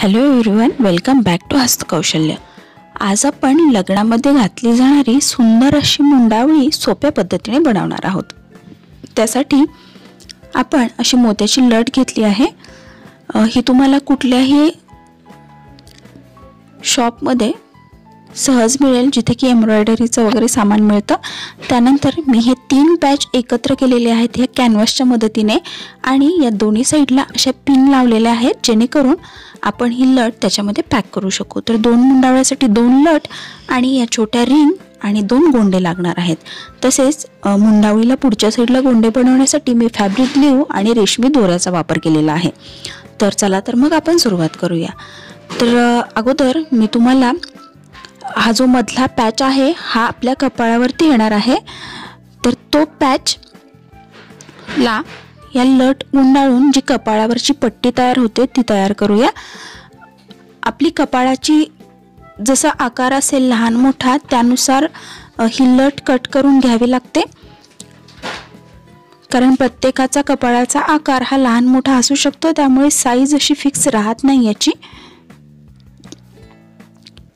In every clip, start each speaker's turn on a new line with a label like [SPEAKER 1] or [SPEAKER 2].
[SPEAKER 1] Hello everyone, welcome back to Hastakaushalya. आज आपण लग्नामध्ये घातली जाणारी सुंदर अशी मुंडावळी सोप्या पद्धतीने बनवणार आहोत। त्यासाठी आपण अशी मोत्याची लट घेतली आहे। ही तुम्हाला कुठल्याही शॉपमध्ये सहज मिळेल जिथे की एम्ब्रॉयडरीचं वगैरे सामान मिळतं। त्यानंतर मी हे 3 पॅच एकत्र केलेले आहेत या कॅनव्हासच्या मदतीने आणि या दोन्ही साइडला अशा पिन लावलेल्या आहेत जेणेकरून आपण ही लट त्याच्यामध्ये पॅक करू शकू। तर 2 मुंडावळ्यासाठी 2 लट आणि या छोट्या रिंग आणि 2 गोंडे लागणार आहेत। तसेच मुंडावळीला पुढच्या साइडला गोंडे बनवण्यासाठी मी फॅब्रिक ग्लू आणि रेशमी दोऱ्याचा वापर केलेला आहे। तर चला तर मग आपण सुरुवात करूया। तर अगोदर मी तुम्हाला हा जो मधला पॅच आहे हा आपल्या कपाळावरती येणार आहे। तर तो पॅच ला या लट गुंडाळून जी कपाळावरची पट्टी तयार होते ती तयार करूया। आपली कपाळाची जसा आकार असेल लहान मोठा त्यानुसार ही लट कट करून घ्यावी लागते, कारण प्रत्येकाचा कपाळाचा आकार हा लहान मोठा असू शकतो, त्यामुळे साईज अशी फिक्स राहत नाही याची।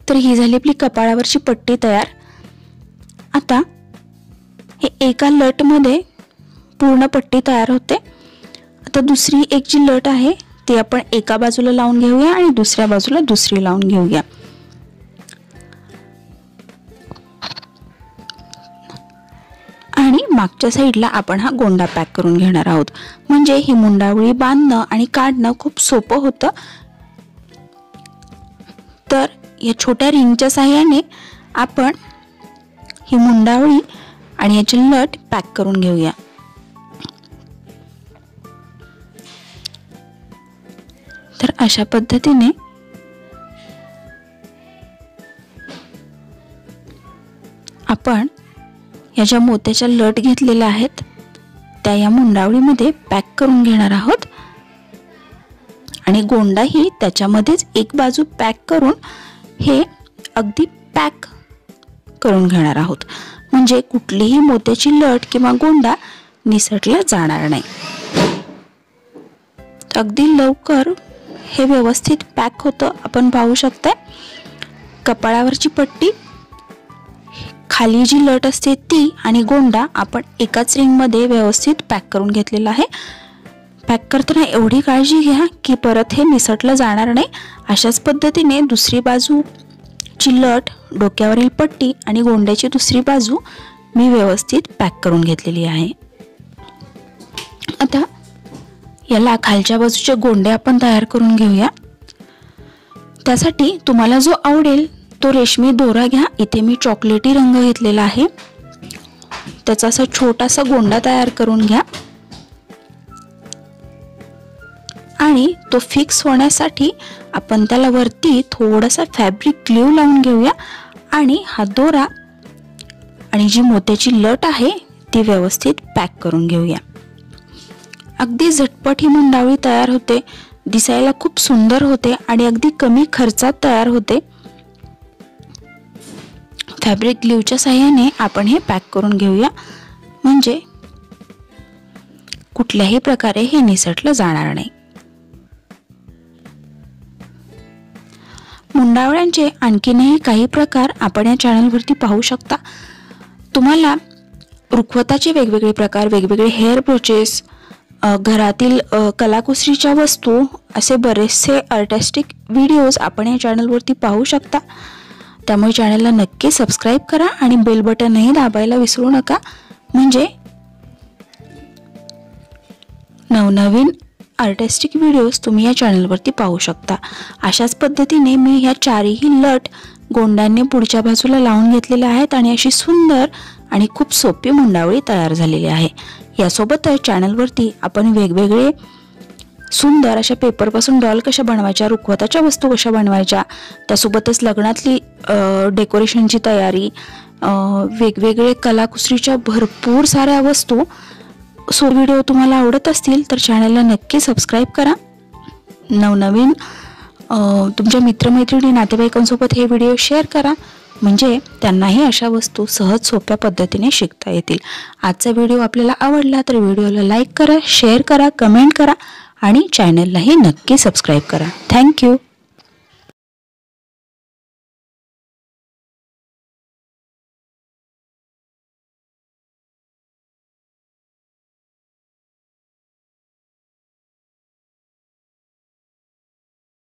[SPEAKER 1] तर ही झाली आपली कपाळावरची पट्टी तयार। आता हे एका लट मध्ये पूर्ण पट्टी तयार होते। आता दुसरी एक जी लट आहे ती आपण एका बाजूला लावून घेऊया आणि दुसऱ्या बाजूला दुसरी लावून घेऊया। आणि मागच्या साइडला आपण हा गोंडा पॅक करून घेणार आहोत, म्हणजे ही मुंडावळी बांधणं आणि काढणं खूप सोपं होतं। तर या छोट्या रिंगच्या सहाय्याने आपण ही मुंडावळी आणि याची लट पॅक करून घेऊया। तर अशा पद्धतीने आपण या ज्या मोत्याच्या लट घेतलेल्या आहेत त्या या मुंडावळीमध्ये पॅक करून घेणार आहोत आणि गोंडाही त्याच्यामध्येच एक बाजू पॅक करून हे अगदी पॅक करून घेणार आहोत, म्हणजे कुठलीही मोत्याची लट किंवा गोंडा निसटला जाणार नाही। अगदी लवकर हे व्यवस्थित पॅक होतं। आपण पाहू शकता कपाळावरची पट्टी, खाली जी लट असते ती आणि गोंडा आपण एकाच रिंग मध्ये व्यवस्थित पॅक करून घेतलेला आहे। पॅक करताना एवढी काळजी घ्या की परत हे निसटलं जाणार नाही। अशाच पद्धतीने दुसरी बाजूची लट, डोक्यावरील पट्टी आणि गोंड्याची दुसरी बाजू मी व्यवस्थित पॅक करून घेतलेली आहे। आता याला खालच्या बाजूचे गोंडे आपण तयार करून घेऊया। त्यासाठी तुम्हाला जो आवडेल तो रेशमी दोरा घ्या। इथे मी चॉकलेटी रंग घेतलेला आहे। त्याचा असा छोटासा गोंडा तयार करून घ्या आणि तो फिक्स होण्यासाठी आपण त्याला वरती थोडासा फॅब्रिक ग्लू लावून घेऊया आणि हा दोरा आणि जी मोत्याची लट आहे ती व्यवस्थित पॅक करून घेऊया। अगदी झटपट ही मुंडावळी तयार होते, दिसायला खूप सुंदर होते आणि अगदी कमी खर्चात तयार होते। फॅब्रिक ग्लूच्या सहाय्याने आपण हे पॅक करून घेऊया, म्हणजे कुठल्याही प्रकारे हे निसटलं जाणार नाही। मुंडावळ्यांचे आणखीनही काही प्रकार आपण या चॅनलवरती पाहू शकता। तुम्हाला रुखवताचे वेगवेगळे प्रकार, वेगवेगळे हेअर ब्रोचेस, घरातील कलाकुसरीच्या वस्तू, असे बरेचसे आर्टिस्टिक व्हिडिओज आपण या चॅनलवरती पाहू शकता। त्यामुळे चॅनलला नक्की सबस्क्राईब करा आणि बेल बटनही दाबायला विसरू नका, म्हणजे नवनवीन आर्टिस्टिक व्हिडिओज तुम्ही या चॅनलवरती पाहू शकता। अशाच पद्धतीने मी ह्या चारही लट गोंड्यांनी पुढच्या बाजूला लावून घेतलेल्या आहेत आणि अशी सुंदर आणि खूप सोपी मुंडावळी तयार झालेली आहे। यासोबतच चॅनलवरती आपण वेगवेगळे सुंदर अशा पेपरपासून डॉल कशा बनवायच्या, रुखवताच्या वस्तू कशा बनवायच्या, त्यासोबतच लग्नातली डेकोरेशनची तयारी, वेगवेगळे कलाकुसरीच्या भरपूर साऱ्या वस्तू, सो व्हिडिओ तुम्हाला आवडत असतील तर चॅनलला नक्की सबस्क्राईब करा। नवनवीन तुमच्या मित्रमैत्रिणी, नातेवाईकांसोबत हे व्हिडिओ शेअर करा, म्हणजे त्यांनाही अशा वस्तू सहज सोप्या पद्धतीने शिकता येतील। आजचा व्हिडिओ आपल्याला आवडला तर व्हिडिओला लाईक करा, शेअर करा, कमेंट करा आणि चॅनललाही नक्की सबस्क्राईब करा। थँक्यू।